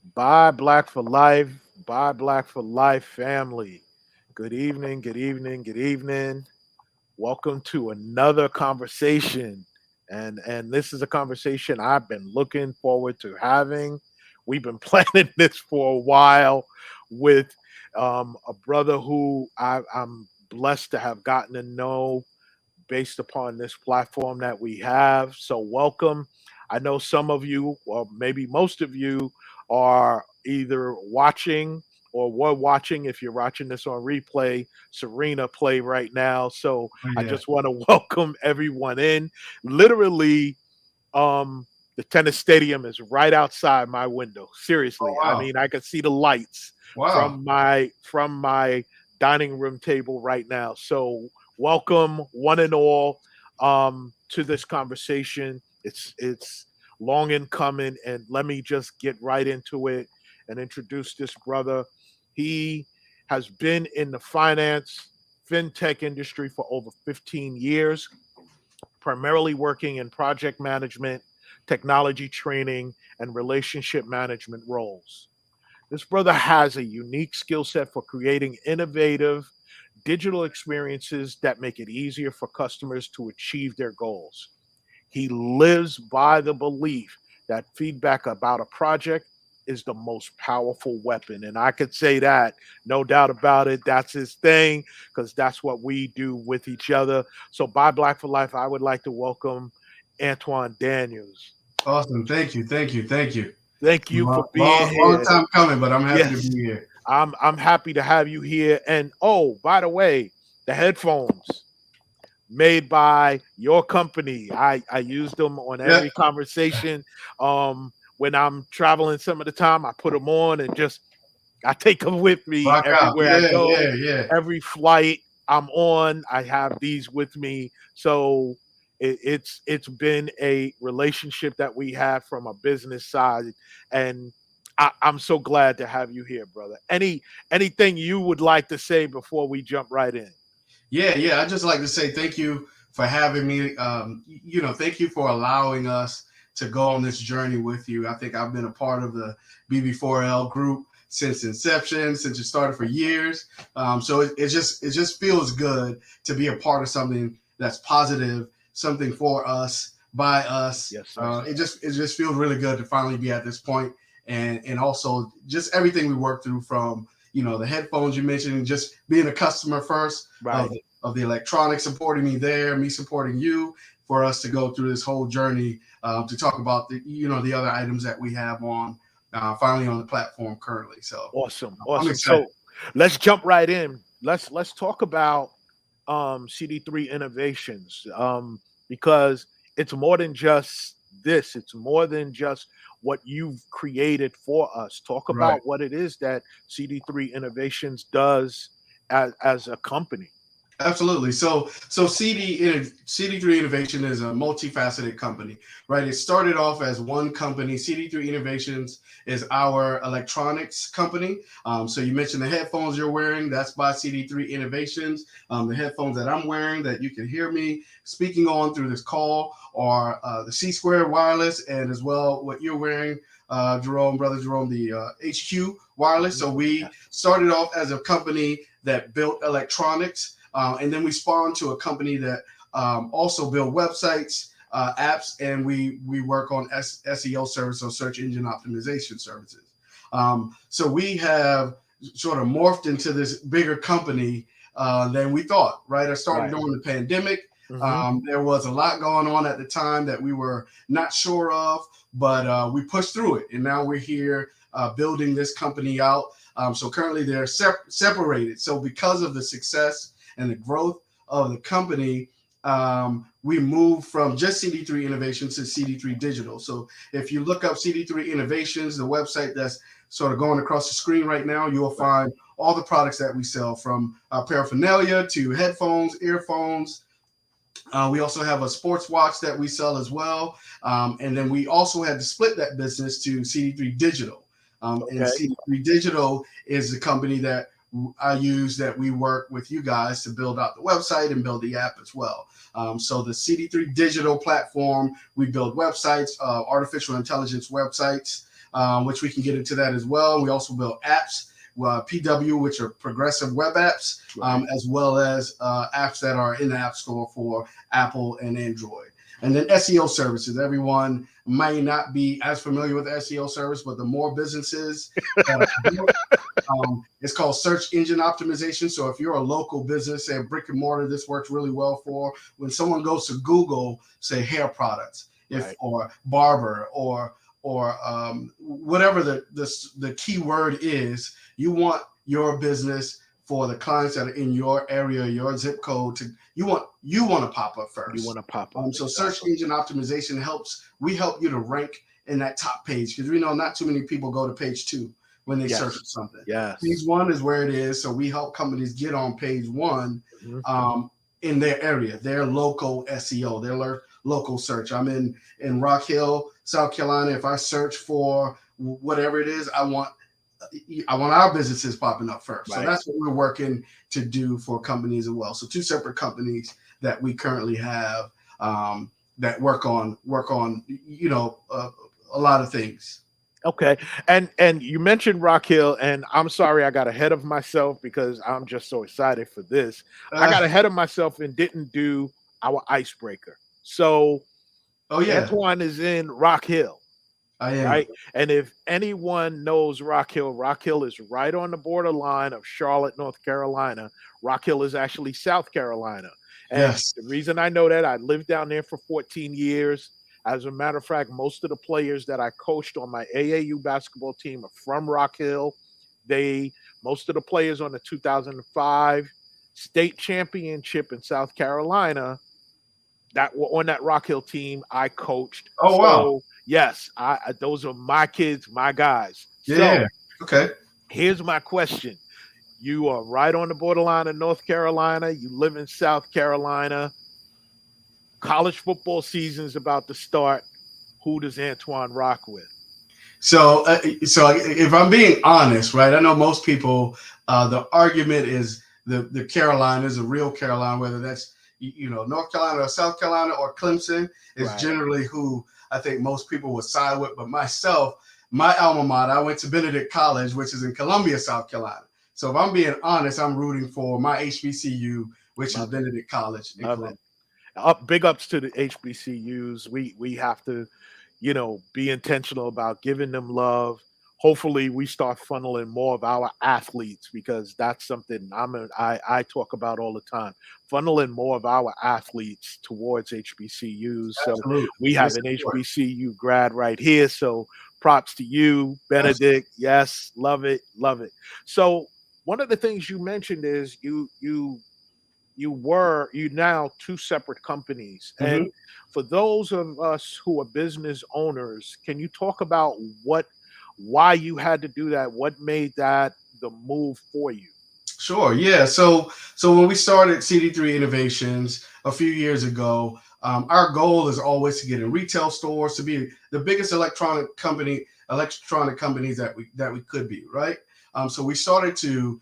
Buy Black for Life, Buy Black for Life family. Good evening, good evening, good evening. Welcome to another conversation. And this is a conversation I've been looking forward to having. We've been planning this for a while with a brother who I'm blessed to have gotten to know based upon this platform that we have. So, welcome. I know some of you, or maybe most of you, are either watching or were watching, if you're watching this on replay, Serena play right now. So, Oh, I yeah. just want to welcome everyone in. Literally, the tennis stadium is right outside my window. Oh, Seriously, I wow. mean, I can see the lights Wow. from my dining room table right now. So, welcome one and all to this conversation. It's long in coming, and let me just get right into it and introduce this brother. He has been in the finance fintech industry for over 15 years, primarily working in project management, technology training, and relationship management roles. This brother has a unique skill set for creating innovative digital experiences that make it easier for customers to achieve their goals. He lives by the belief that feedback about a project is the most powerful weapon. And I could say that, no doubt about it. That's his thing, because that's what we do with each other. So, by Black for Life, I would like to welcome Antoine Daniels. Awesome. Thank you. Thank you. Thank you. Thank you for Long, being long here. time coming, but I'm happy to Yes, be here. I'm happy to have you here. And oh, by the way, the headphones made by your company. I use them on Yeah. every conversation. When I'm traveling some of the time, I put them on and just I take them with me Rock out. everywhere I Yeah. go. Yeah. Yeah. Every flight I'm on, I have these with me. So it's been a relationship that we have from a business side, and I'm so glad to have you here, brother. Anything you would like to say before we jump right in? Yeah. Yeah. I just like to say thank you for having me. Thank you for allowing us to go on this journey with you. I think I've been a part of the BB4L group since inception, since it started for years. So it just feels good to be a part of something that's positive, something for us, by us. Yes, sir. It just feels really good to finally be at this point, and also just everything we worked through from the headphones you mentioned, and just being a customer first Right. of the electronics, supporting me there, me supporting you, for us to go through this whole journey, to talk about the other items that we have on finally on the platform currently. So Awesome, I'm awesome. excited. So let's jump right in. Let's talk about CD3 innovations, because it's more than just this. It's more than just what you've created for us. Talk Right. about what it is that CD3 Innovations does as a company. Absolutely. So CD3 Innovation is a multifaceted company, right? It started off as one company. CD3 Innovations is our electronics company. So you mentioned the headphones you're wearing. That's by CD3 Innovations. The headphones that I'm wearing that you can hear me speaking on through this call are the C Square wireless, and as well what you're wearing, Jerome, brother Jerome, the HQ wireless. Mhm. So we Yes. started off as a company that built electronics, and then we spawned to a company that also build websites, apps, and we work on SEO service or search engine optimization services. So we have sort of morphed into this bigger company than we thought. Right, I started Right. during the pandemic. Hmm. There was a lot going on at the time that we were not sure of, but we pushed through it, and now we're here building this company out. So currently they're separated. So because of the success and the growth of the company, we moved from just CD3 Innovations to CD3 Digital. So if you look up CD3 Innovations, the website that's sort of going across the screen right now, you'll Right. find all the products that we sell, from paraphernalia to headphones, earphones. We also have a sports watch that we sell as well. And then we also had to split that business to CD3 Digital. And Okay. CD3 Digital is the company that I use, that we work with you guys to build out the website and build the app as well. So the CD3 Digital platform, we build websites, artificial intelligence websites. which we can get into that as well. We also build apps, PW, which are progressive web apps, as well as apps that are in the App Store for Apple and Android. And then SEO services. Everyone may not be as familiar with SEO service, but the more businesses that it's called search engine optimization. So if you're a local business, say a brick and mortar, this works really well for when someone goes to Google, say hair products, or barber, or whatever the keyword is. You want your business, for the clients that are in your area, your zip code, you want to pop up first. You want to pop up. So search engine optimization helps. We help you to rank in that top page, because we know not too many people go to page 2 when they search for something. Page 1 is where it is. So we help companies get on page 1 in their area, their local SEO, their local search. I'm in Rock Hill, South Carolina. If I search for whatever it is, I want our businesses popping up first. So that's what we're working to do for companies as well. So 2 separate companies that we currently have that work on a lot of things. Okay. And you mentioned Rock Hill, and I'm sorry I got ahead of myself because I'm just so excited for this. I got ahead of myself and didn't do our icebreaker. So Antoine is in Rock Hill. I am. Right. And if anyone knows Rock Hill is right on the borderline of Charlotte, North Carolina. Rock Hill is actually South Carolina. And the reason I know that, I lived down there for 14 years. As a matter of fact, most of the players that I coached on my AAU basketball team are from Rock Hill. Most of the players on the 2005 state championship in South Carolina that were on that Rock Hill team, I coached. Oh, wow. Yes, those are my kids, my guys. Yeah. So, okay. Here's my question. You are right on the borderline of North Carolina. You live in South Carolina. College football season's about to start. Who does Antoine rock with? So if I'm being honest, right, I know most people, the argument is the Carolinas, the real Carolina, whether that's North Carolina or South Carolina or Clemson, is generally who I think most people would side with. But myself, my alma mater, I went to Benedict College, which is in Columbia, South Carolina. So if I'm being honest, I'm rooting for my HBCU, which is Benedict College in Columbia. Big ups to the HBCUs. We have to, be intentional about giving them love. Hopefully we start funneling more of our athletes, because that's something I talk about all the time, funneling more of our athletes towards HBCUs. Absolutely. So we have an HBCU grad right here. So props to you, Benedict. Yes. Love it. Love it. So one of the things you mentioned is you now 2 separate companies. Mm-hmm. And for those of us who are business owners, can you talk about why you had to do that? What made that the move for you? Sure. Yeah. So when we started CD3 Innovations a few years ago, our goal is always to get in retail stores, to be the biggest electronic companies that we could be, right? So we started to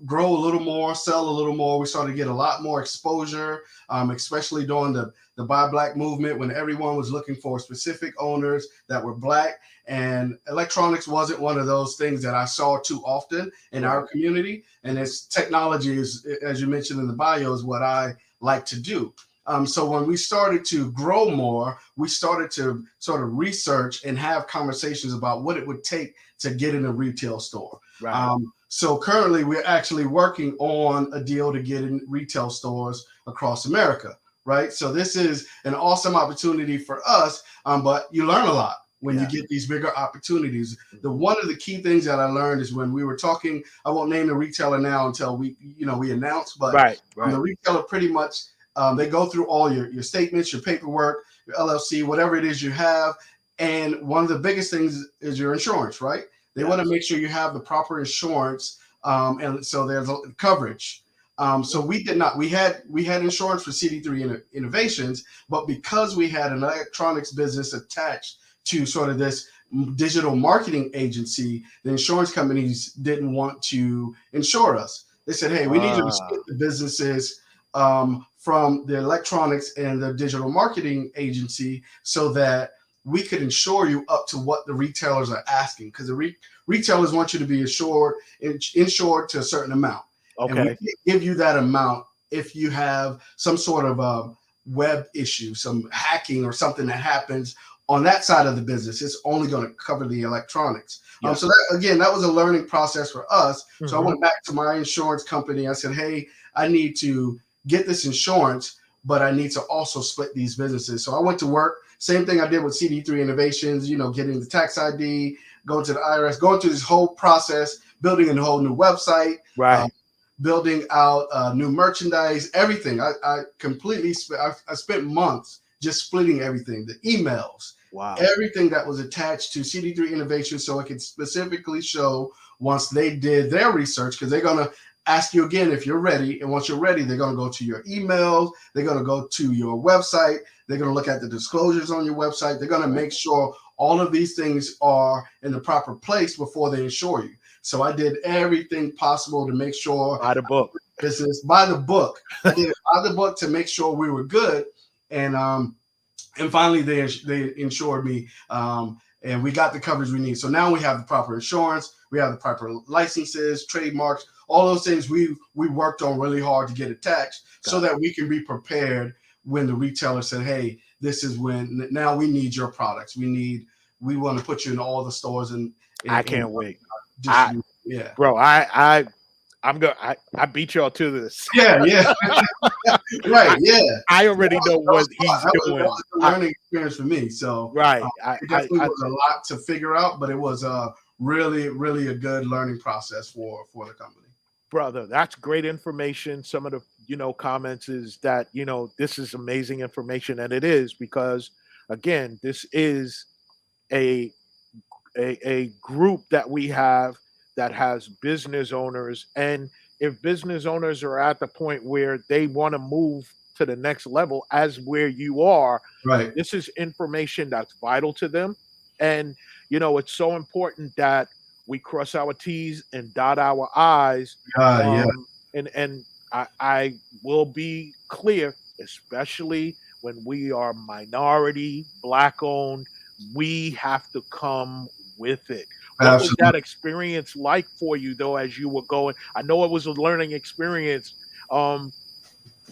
grow a little more, sell a little more. We started to get a lot more exposure, especially during the Buy Black movement, when everyone was looking for specific owners that were Black. And electronics wasn't one of those things that I saw too often in our community. And it's technology, as you mentioned in the bio, is what I like to do. So when we started to grow more, we started to sort of research and have conversations about what it would take to get in a retail store. Right. So currently we're actually working on a deal to get in retail stores across America. Right. So this is an awesome opportunity for us, but you learn a lot when you get these bigger opportunities. One of the key things that I learned is when we were talking, I won't name the retailer now until we announce, but the retailer pretty much, they go through all your statements, your paperwork, your LLC, whatever it is you have. And one of the biggest things is your insurance, right? They want to make sure you have the proper insurance. And so there's coverage. So we did not. We had insurance for CD3 Innovations, but because we had an electronics business attached to sort of this digital marketing agency, the insurance companies didn't want to insure us. They said, hey, we need you to split the businesses from the electronics and the digital marketing agency so that we could insure you up to what the retailers are asking, because the retailers want you to be insured to a certain amount. And we Okay. can give you that amount if you have some sort of web issue, some hacking or something that happens on that side of the business. It's only going to cover the electronics. Yes. So that, again, that was a learning process for us. So I Mhm. went back to my insurance company. I said, hey, I need to get this insurance, but I need to also split these businesses. So I went to work. Same thing I did with CD3 Innovations, getting the tax ID, going to the IRS, going through this whole process, building a whole new website, Right. building out new merchandise, everything. I completely I spent months just splitting everything, the emails, Wow. everything that was attached to CD3 Innovation, so it could specifically show once they did their research, because they're going to ask you again if you're ready. And once you're ready, they're going to go to your emails. They're going to go to your website. They're going to look at the disclosures on your website. They're going to make sure all of these things are in the proper place before they insure you. So I did everything possible to make sure By the book. business by the book. I did it by the book to make sure we were good. And finally they insured me, and we got the coverage we need. So now we have the proper insurance, we have the proper licenses, trademarks, all those things we worked on really hard to get attached, so that we can be prepared when the retailer said, hey, this is when now we need your products. We want to put you in all the stores, and I can't wait. Yeah, Bro, I beat y'all to this. yeah. Right, yeah. I already know what he's doing. That was a learning experience for me. So Right. it definitely was a lot to figure out, but it was really, really a good learning process for the company. Brother, that's great information. Some of the comments is that this is amazing information, and it is, because again, this is a group that we have that has business owners, and if business owners are at the point where they want to move to the next level, as where you are, Right. this is information that's vital to them. And it's so important that we cross our T's and dot our I's. Yeah. And I will be clear, especially when we are minority, black owned, we have to come with it. What Absolutely. was that experience like for you, though, as you were going? I know it was a learning experience.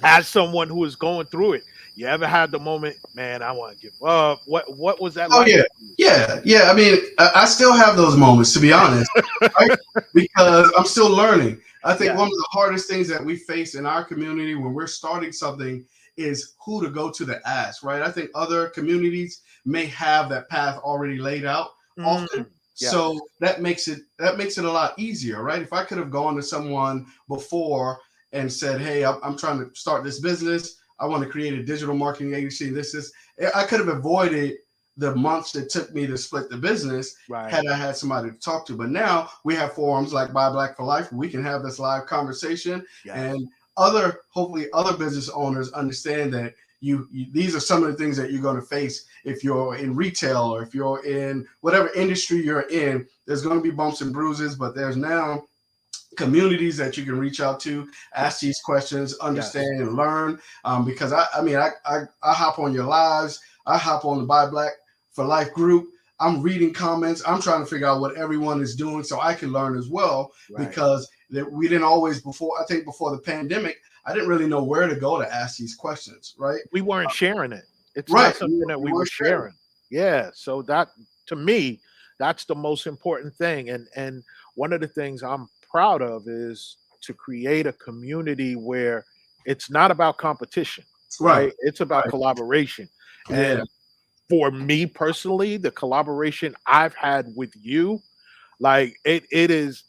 As someone who is going through it, you ever had the moment, man, I want to give up? What was that like? Yeah. I mean, I still have those moments, to be honest, right? Because I'm still learning. I think one of the hardest things that we face in our community when we're starting something is who to go to ask, right? I think other communities may have that path already laid out often. So that makes it a lot easier, right? If I could have gone to someone before and said, hey, I'm trying to start this business, I want to create a digital marketing agency, I could have avoided the months it took me to split the business, had I had somebody to talk to. But now we have forums like Buy Black for Life, where we can have this live conversation, and hopefully other business owners understand that these are some of the things that you're going to face if you're in retail, or if you're in whatever industry you're in. There's going to be bumps and bruises, but there's now communities that you can reach out to, ask these questions, understand and learn. Because I hop on your lives, I hop on the Buy Black for Life group. I'm reading comments. I'm trying to figure out what everyone is doing so I can learn as well. Because we didn't always before the pandemic, I didn't really know where to go to ask these questions, right? We weren't sharing it. It's not something that we were sharing. Yeah. So that, to me, that's the most important thing. And one of the things I'm proud of is to create a community where it's not about competition, right? It's about collaboration. And for me personally, the collaboration I've had with you, like it is,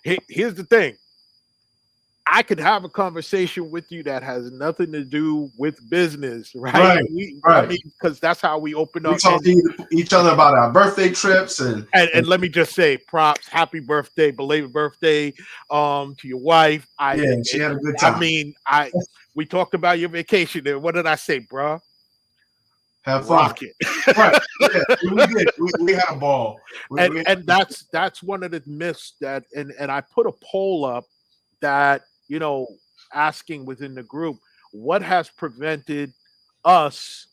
here's the thing. I could have a conversation with you that has nothing to do with business, right? I mean, because that's how we open up. We talk to each other about our birthday trips, and let me just say, props, happy birthday, belated birthday, to your wife. She had a good time. I mean, we talked about your vacation there. What did I say, bro? Have fun. Rock it. We did. We had a ball. And that's one of the myths that, and I put a poll up that, asking within the group, what has prevented us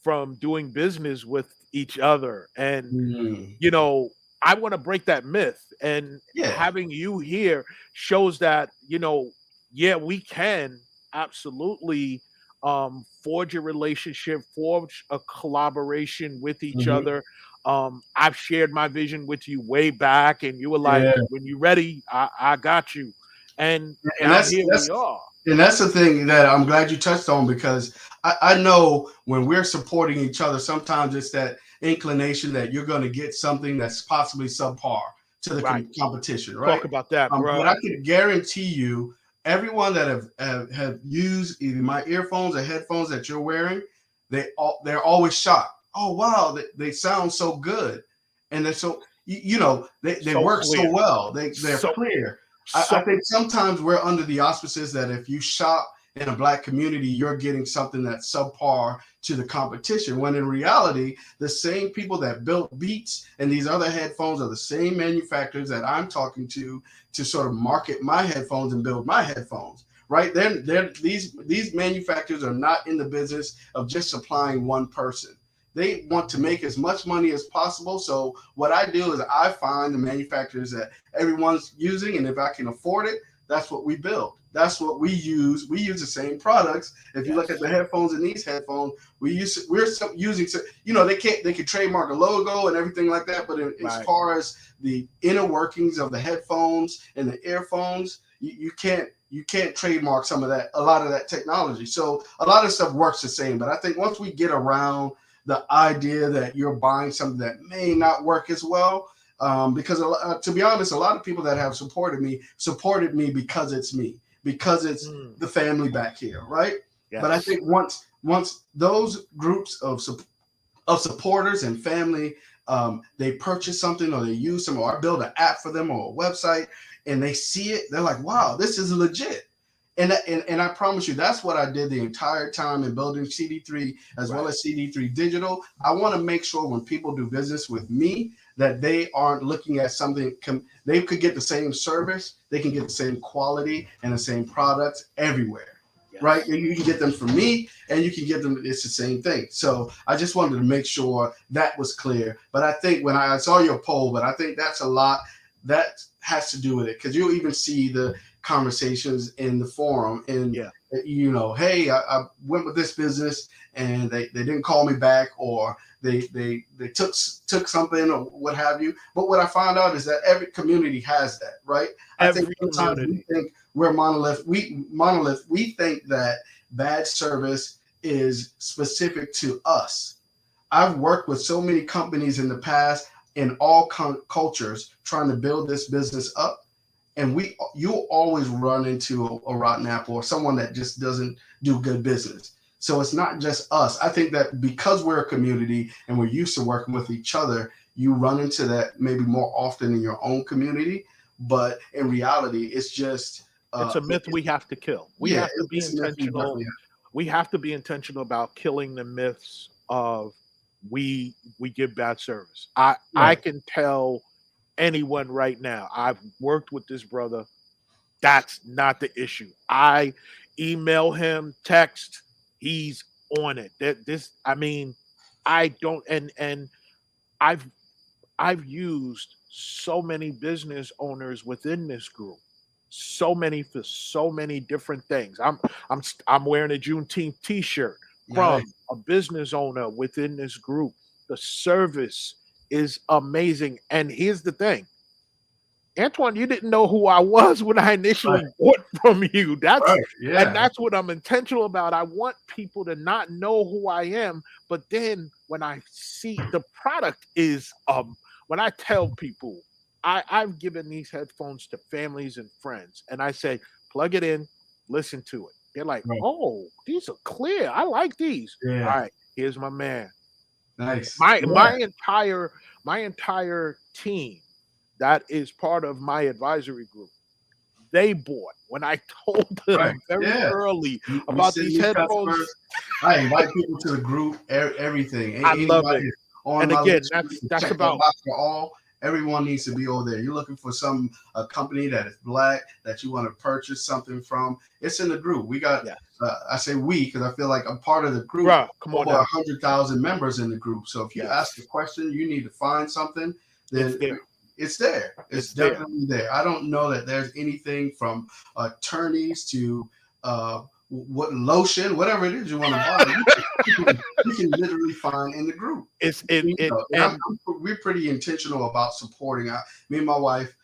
from doing business with each other. And Mm. you know, I want to break that myth. And Yeah. having you here shows that, you know, yeah, we can absolutely forge a relationship, forge a collaboration with each Mhm. other. I've shared my vision with you way back, and you were like, Yeah. when you're ready, I got you. And And now here we are. that's the thing that I'm glad you touched on, because I know when we're supporting each other, sometimes it's that inclination that you're going to get something that's possibly subpar to the Right. competition, Talk right? about that, But bro. I can guarantee you, everyone that have used either my earphones or headphones that you're wearing, they're always shocked. Oh wow, they sound so good, and they're so you know they So work so clear. well. They're So clear. I so think sometimes we're under the auspices that if you shop in a black community, you're getting something that's subpar to the competition. When in reality, the same people that built Beats and these other headphones are the same manufacturers that I'm talking to sort of market my headphones and build my headphones. Right? These manufacturers are not in the business of just supplying one person. They want to make as much money as possible. So what I do is I find the manufacturers that everyone's using, and if I can afford it, that's what we build. That's what we use. We use the same products. If you look at yes. the headphones and these headphones, we're using, you know, they can trademark a logo and everything like that, but as Right. far as the inner workings of the headphones and the earphones, you can't trademark some of that, a lot of that technology. So a lot of stuff works the same. But I think once we get around the idea that you're buying something that may not work as well, because to be honest, a lot of people that have supported me because it's me, because it's Mm, the family back here, right? But I yes. think once those groups of supporters and family, they purchase something or they use some, or I build an app for them or a website, and they see it, they're like, wow, this is legit. And I promise you, that's what I did the entire time in building CD3 as well Right. as CD3 Digital. I want to make sure when people do business with me that they aren't looking at something. They could get the same service, they can get the same quality and the same products everywhere, right? Yes. And you can get them from me, and you can get them. It's the same thing. So I just wanted to make sure that was clear. But I think when I saw your poll, but I think that's a lot that has to do with it, because you'll even see the conversations in the forum, and Yeah. you know, hey, I went with this business and they didn't call me back, or they took something or what have you. But what I found out is that every community has that, right? I think Every sometimes we community. think we're monolith. We think that bad service is specific to us. I've worked with so many companies in the past in all cultures trying to build this business up, and you'll always run into a rotten apple or someone that just doesn't do good business. So it's not just us. I think that because we're a community and we're used to working with each other, you run into that maybe more often in your own community. But in reality, it's just It's a myth we have to kill. We yeah, have to be it's a myth we intentional. definitely We have to be intentional about killing the myths of we give bad service. have. I Right. can tell anyone right now. I've worked with this brother. That's not the issue. I email him, text, he's on it. That this I mean, I don't and I've I've used so many business owners within this group, so many for so many different things. I'm wearing a Juneteenth T-shirt Nice. from a business owner within this group. The service is amazing, and here's the thing, Antoine, you didn't know who I was when I Right. initially bought from you. Right. Yeah. That's what I'm intentional about. I want people to not know who I am, but then when I see the product is when I tell people I've given these headphones to families and friends and I say, plug it in, listen to it. They're like, Right. oh, these are clear. I like these. All Yeah. right, here's my man. Nice. My Yeah. my entire team that is part of my advisory group, they bought when I told Right. them very Yeah. early We about send these new headphones. customers. I invite people to the group, everything. I love it. Anybody on And my again, list, that's check that's that about box for all. Everyone needs to be over there. You're looking for a company that is black that you want to purchase something from. It's in the group. We got. Yeah. I say we because I feel like I'm part of the group. Bruh, come on Over now. 100,000 members in the group. So if you Yes. ask a question, you need to find something. Then It's there. it's there. It's It's there. definitely there. I don't know that there's anything from attorneys to what lotion, whatever it is you want to buy, you can literally find in the group. We're pretty intentional about supporting. Me and my wife,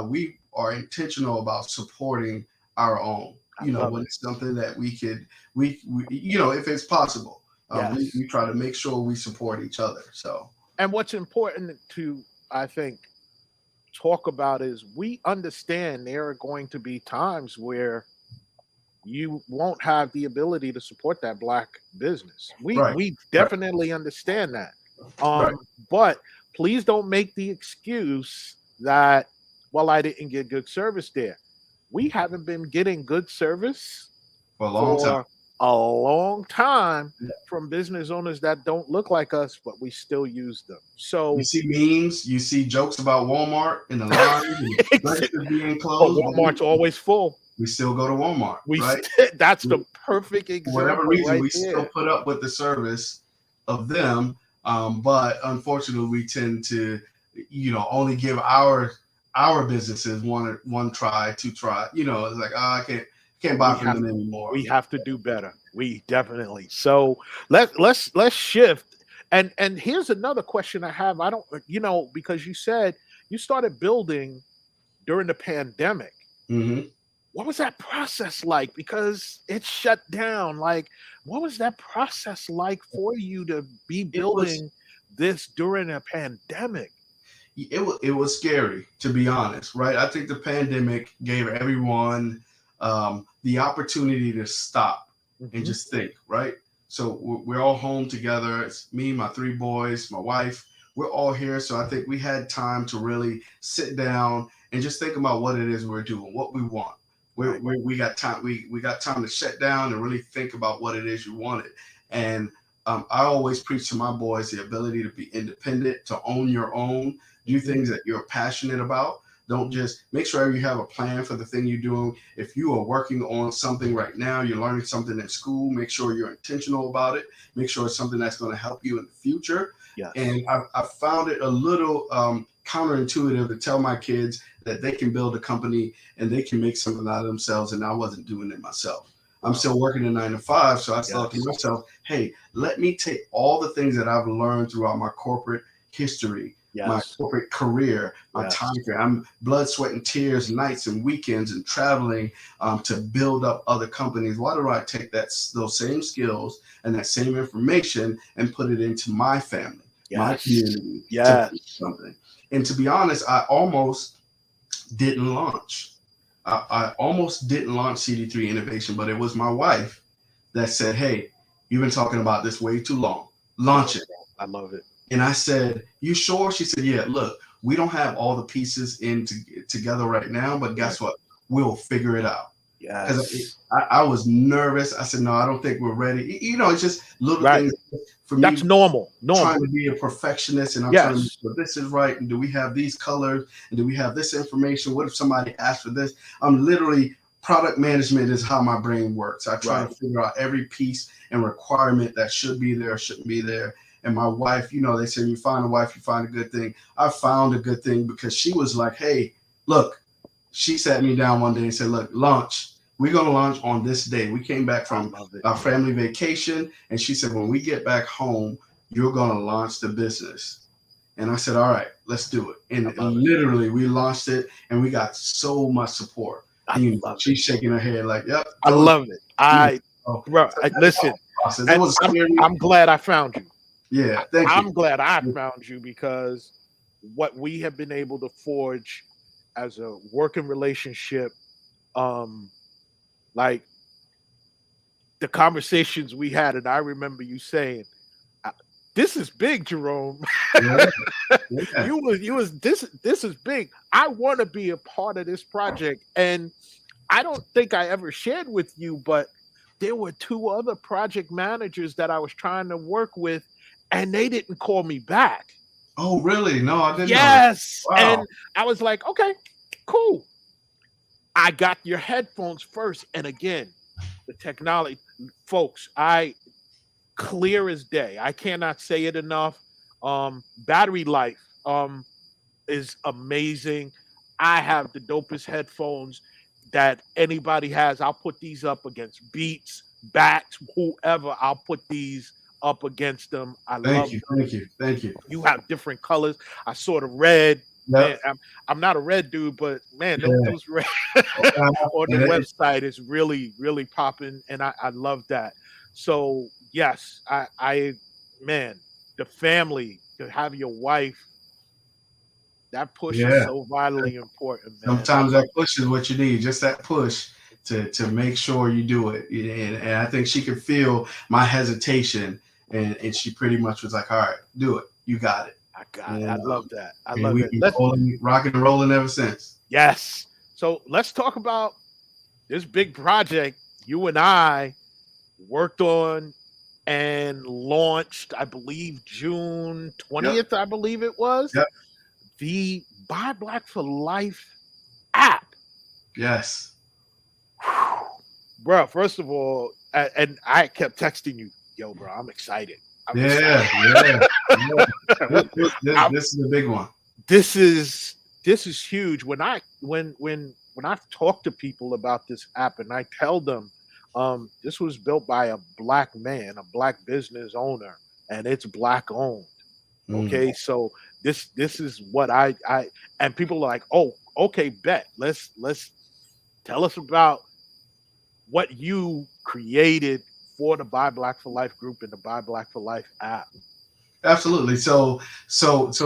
we are intentional about supporting our own. When it's something that we if it's possible, Yes. we try to make sure we support each other. So, and what's important to, I think, talk about is we understand there are going to be times where you won't have the ability to support that black business. We definitely understand that. But please don't make the excuse that, well, I didn't get good service there. We haven't been getting good service for a long time from business owners that don't look like us, but we still use them. So you see memes, you see jokes about Walmart in the line, being closed. Walmart's always full. We still go to Walmart. That's the perfect example. For whatever reason, we still put up with the service of them, but unfortunately, we tend to, only give our businesses one try, two try. It's like, I can't buy from them anymore. We have to do better. We definitely. So let's shift. And here's another question I have. I don't, because you said you started building during the pandemic. Mm-hmm. What was that process like? Because it shut down. Like, what was that process like for you to be building this during a pandemic? It was scary, to be honest, right? I think the pandemic gave everyone the opportunity to stop and just think, right? So we're all home together. It's me, my 3 boys, my wife. We're all here. So I think we had time to really sit down and just think about what it is we're doing, what we want. We got time. We got time to shut down and really think about what it is you wanted. And I always preach to my boys the ability to be independent, to own your own, do things that you're passionate about. Don't just make sure you have a plan for the thing you're doing. If you are working on something right now, you're learning something in school, make sure you're intentional about it. Make sure it's something that's going to help you in the future. Yes. And I found it a little counterintuitive to tell my kids that they can build a company and they can make something out of themselves, and I wasn't doing it myself. I'm still working a 9 to 5, so I thought to myself, hey, let me take all the things that I've learned throughout my corporate history, my corporate career, my time frame. I'm blood, sweat, and tears, nights and weekends and traveling to build up other companies. Why don't I take those same skills and that same information and put it into my family, my community, to do something? And to be honest, I almost didn't launch. I almost didn't launch CD3 Innovation, but it was my wife that said, hey, you've been talking about this way too long. Launch it. I love it. And I said, you sure? She said, yeah, look, we don't have all the pieces together right now, but guess what? We'll figure it out. Because I was nervous. I said, no, I don't think we're ready. It's just little things for me. That's normal. Trying to be a perfectionist, and I'm trying to make sure this is right. And do we have these colors? And do we have this information? What if somebody asked for this? I'm literally, product management is how my brain works. I try to figure out every piece and requirement that should be there or shouldn't be there. And my wife, they say you find a wife, you find a good thing. I found a good thing because she was like, hey, look, she sat me down one day and said, look, launch. We're going to launch on this day. We came back from our family vacation. And she said, when we get back home, you're going to launch the business. And I said, all right, let's do it. And literally we launched it and we got so much support. She's shaking her head like, yep. I love it. Listen, I'm glad I found you. Yeah, thank you. I'm glad I found you because what we have been able to forge as a working relationship, like the conversations we had, and I remember you saying, "This is big, Jerome. You was this is big. I want to be a part of this project." And I don't think I ever shared with you, but there were 2 other project managers that I was trying to work with, and they didn't call me back. Oh, really? No, I didn't know that. Yes. Wow. And I was like, okay, cool. I got your headphones first. And again, the technology, folks, I clear as day. I cannot say it enough. Battery life is amazing. I have the dopest headphones that anybody has. I'll put these up against Beats, Bats, whoever. I'll put these up against them. I Thank love you. them. Thank you. Thank you. You have different colors. I saw the red. Man, Yep. I'm not a red dude, but man, Yeah. those red Uh, on the and it- website is really, really popping, and I love that. So yes, I man, the family to have your wife, that push is yeah. so vitally important, man. I Sometimes love that push is what you need, just that push to make sure you do it. And I think she could feel my hesitation, and she pretty much was like, "All right, do it. You got it." I got it. I And love that. I and love we've that. been Let's rolling, rocking and rolling ever since. yes. So let's talk about this big project you and I worked on and launched, I believe June Yep. 20th, I believe it was, Yep. the Buy Black for Life app. Yes. Bro, first of all, and I kept texting you, yo, bro, I'm excited. I'm Yeah. excited. Yeah. Yeah. I'm- This is a big one. this is huge. When I talk to people about this app and I tell them this was built by a black man, a black business owner, and it's black owned. Mm. Okay, so this is what I and people are like, oh, okay, bet. Let's tell us about what you created for the Buy Black for Life group and the Buy Black for Life app. Absolutely. So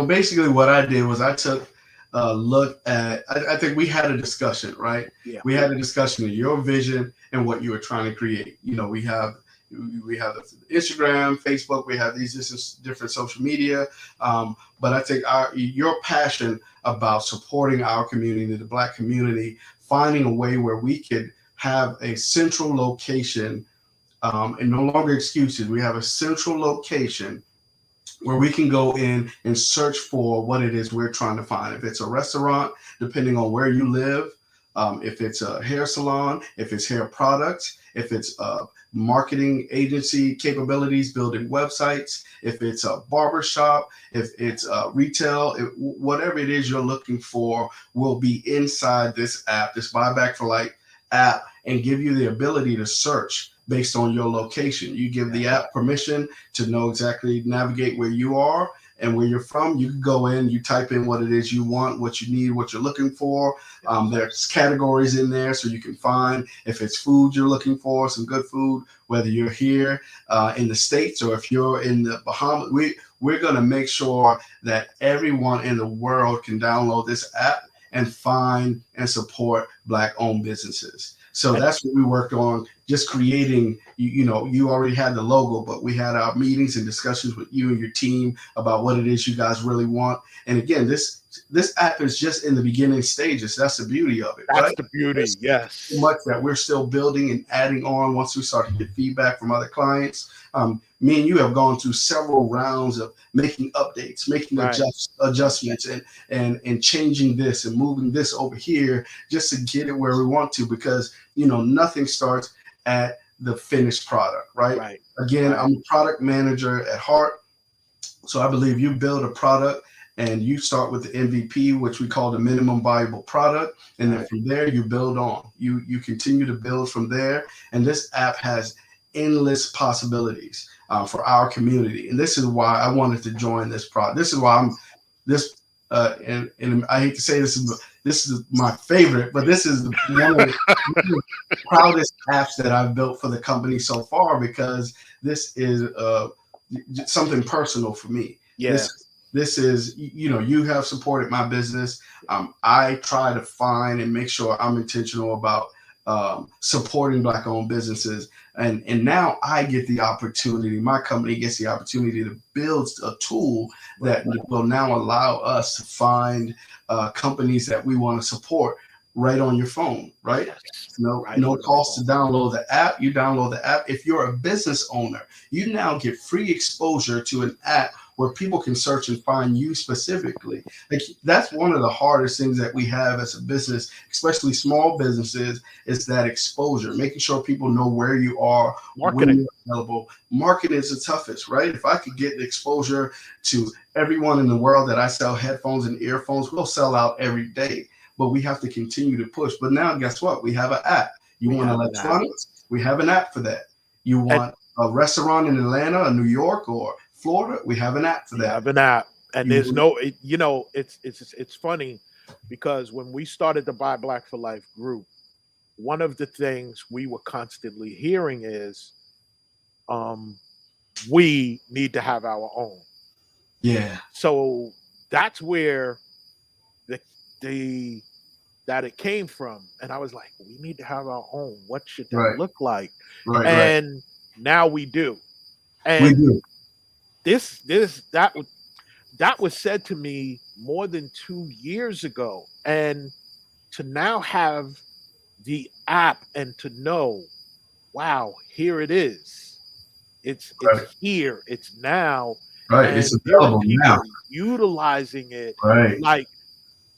basically, what I did was I took a look at. I think we had a discussion, right? Yeah. We had a discussion of your vision and what you were trying to create. You know, we have Instagram, Facebook. We have these different social media. But I think your passion about supporting our community, the Black community, finding a way where we could have a central location, and no longer excuses. We have a central location where we can go in and search for what it is we're trying to find. If it's a restaurant, depending on where you live, if it's a hair salon, if it's hair products, if it's marketing agency capabilities, building websites, if it's a barber shop, if it's retail, whatever it is you're looking for will be inside this app, this Buy Back for Life app, and give you the ability to search based on your location. You give the app permission to know exactly, navigate where you are and where you're from. You can go in, you type in what it is you want, what you need, what you're looking for. There's categories in there so you can find if it's food you're looking for, some good food, whether you're here in the States or if you're in the Bahamas. We're going to make sure that everyone in the world can download this app and find and support Black-owned businesses. So that's what we worked on, just creating, you already had the logo, but we had our meetings and discussions with you and your team about what it is you guys really want. And again, this app is just in the beginning stages. That's the beauty of it, That's right? the beauty, There's yes. so much that we're still building and adding on once we start to get feedback from other clients. Me and you have gone through several rounds of making updates, making adjustments, and changing this and moving this over here just to get it where we want to, because nothing starts at the finished product, right? Again, I'm a product manager at heart, so I believe you build a product and you start with the MVP, which we call the minimum viable product, and then from there you build on. You continue to build from there, and this app has endless possibilities for our community, and this is why I wanted to join this product. This is why I'm this, and I hate to say this is my favorite, but this is one of the proudest apps that I've built for the company so far, because this is something personal for me. Yeah. This is, you have supported my business. I try to find and make sure I'm intentional about supporting Black-owned businesses. And now I get the opportunity, my company gets the opportunity to build a tool that will now allow us to find companies that we want to support right on your phone, right? No cost to download the app. You download the app. If you're a business owner, you now get free exposure to an app where people can search and find you specifically. Like that's one of the hardest things that we have as a business, especially small businesses, is that exposure, making sure people know where you are, when Marketing. you're available. Marketing is the toughest, right? If I could get the exposure to everyone in the world that I sell headphones and earphones, we'll sell out every day. But we have to continue to push. But now, guess what? We have an app. You We want have an app. electronics? We have an app for that. You And want a restaurant in Atlanta or New York or Florida? We have an app for we that. have an app. And You there's want, no, it's funny because when we started the Buy Black for Life group, one of the things we were constantly hearing is um, we need to have our own. yeah, So that's where the the that it came from. And I was like, we need to have our own. What should that right, look like? right. And now we do. We And do. that was said to me more than 2 years ago. And to now have the app and to know, wow, here it is. It's Right, here, it's now, right. It's and there are available now. people utilizing it. Right. Like,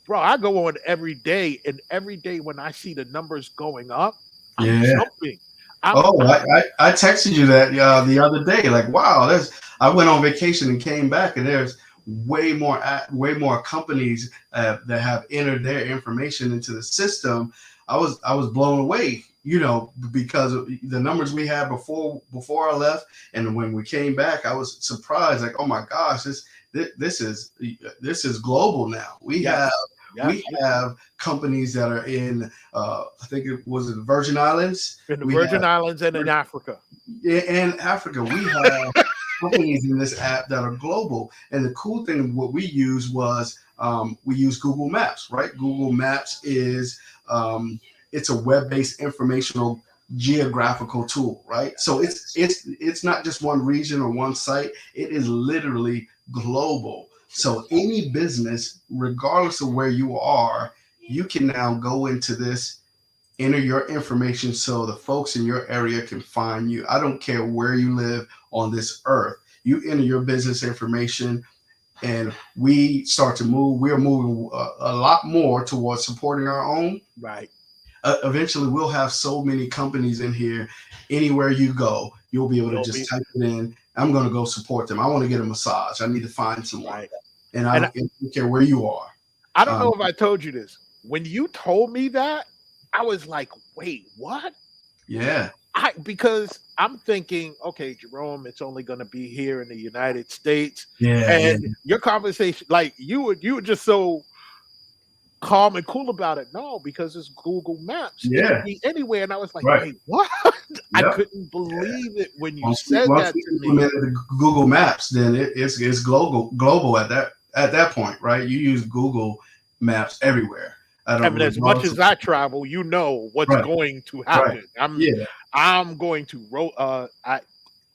bro, I go on every day, and every day when I see the numbers going up, I'm Yeah. jumping. Oh, I'm I texted you that the other day. Like, wow, there's. I went on vacation and came back, and there's way more companies that have entered their information into the system. I was blown away, because of the numbers we had before I left, and when we came back, I was surprised. Like, oh my gosh, this is global now. We have yes, yes. we have companies that are in I think it was the Virgin Islands. In the We have Virgin Islands and in Africa. in Africa. We have companies in this app that are global. And the cool thing, what we use was we use Google Maps, right? Google Maps is it's a web-based informational geographical tool, right? So it's not just one region or one site. It is literally global. So any business, regardless of where you are, you can now go into this, enter your information so the folks in your area can find you. I don't care where you live on this earth. You enter your business information and we start to move. We're moving a lot more towards supporting our own. Right. Eventually, we'll have so many companies in here. Anywhere you go, you'll be able to You'll just be type it in. I'm going to go support them. I want to get a massage. I need to find someone. right. And I And don't care where you are. I don't know Um, if I told you this. When you told me that, I was like, wait, what? yeah, I Because I'm thinking, okay, Jerome, it's only going to be here in the United States, yeah, and your conversation, like you were just so calm and cool about it. No, because it's Google Maps, it could yeah, be anywhere, and I was like, right. wait, what? I Yep. couldn't believe it when you Once we said once that we to me. implemented the Google Maps, then it's global at that point, right? You use Google Maps everywhere. I I don't mean, as much regardless of as I travel, you know what's right, going to right, happen. yeah, I'm going to roll.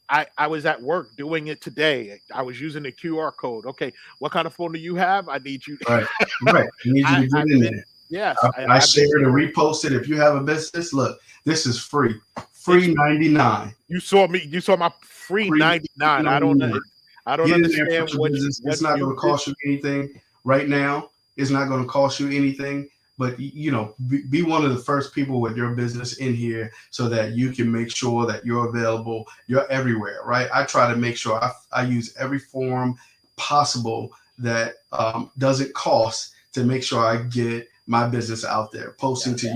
I was at work doing it today. I was using the QR code. Okay, what kind of phone do you have? I need you. right, right. I need you to get I've in been there. yes, I I've been shared and doing. reposted. If you have a business, look, this is free, It's free 99, you saw me. You saw my free free 99. 99. I don't Get in there, understand put your business. what It's not going you to did. cost you anything right now. It's not going to cost you anything. But be one of the first people with your business in here so that you can make sure that you're available. You're everywhere, right? I try to make sure I use every form possible that doesn't cost to make sure I get my business out there. Posting to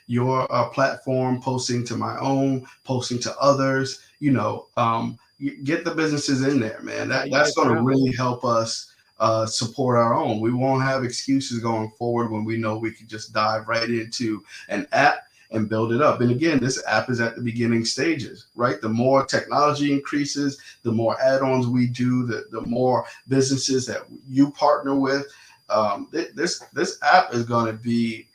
your platform, posting to my own, posting to others. Get the businesses in there, man. How you That's get going to down? really help us support our own. We won't have excuses going forward when we know we can just dive right into an app and build it up. And again, this app is at the beginning stages, right? The more technology increases, the more add-ons we do, the more businesses that you partner with. This app is going to be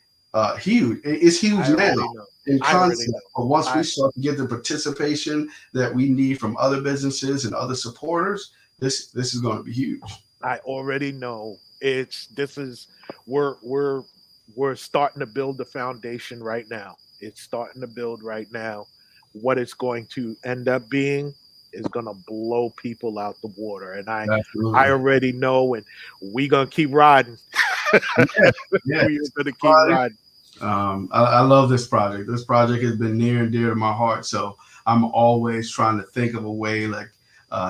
huge. It's huge I now already know. in I already concept, know. but once we I start to get the participation that we need from other businesses and other supporters, this is going to be huge. I already know. It's this is we're we're we're starting to build the foundation right now. It's starting to build right now. What it's going to end up being, is gonna blow people out the water, and I Absolutely. already know, and we gonna keep riding. Yeah, yeah. We are gonna keep riding. I love this project. This project has been near and dear to my heart. So I'm always trying to think of a way like,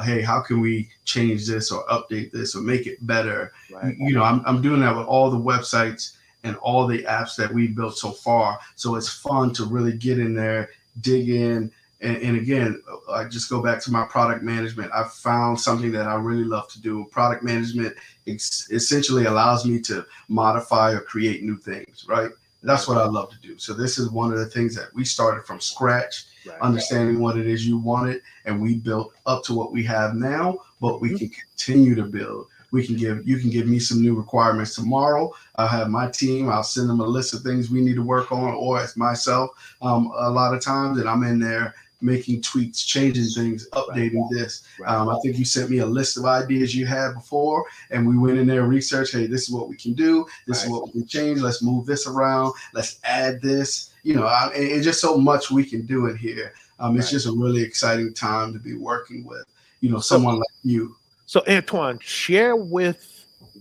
hey, how can we change this or update this or make it better? Right. I'm doing that with all the websites and all the apps that we've built so far. So it's fun to really get in there, dig in. And again, I just go back to my product management. I found something that I really love to do. Product management essentially allows me to modify or create new things, right? That's what I love to do. So this is one of the things that we started from scratch, Right. understanding what it is you wanted, and we built up to what we have now, but we Mhm. can continue to build. You can give me some new requirements tomorrow. I'll have my team, I'll send them a list of things we need to work on, or as myself, a lot of times, and I'm in there making tweaks, changing things, updating this. Right. I think you sent me a list of ideas you had before, and we went in there and researched, hey, this is what we can do. This is what we can change. Let's move this around. Let's add this. It's just so much we can do in here. It's just a really exciting time to be working with, So, someone like you. so Antoine, share with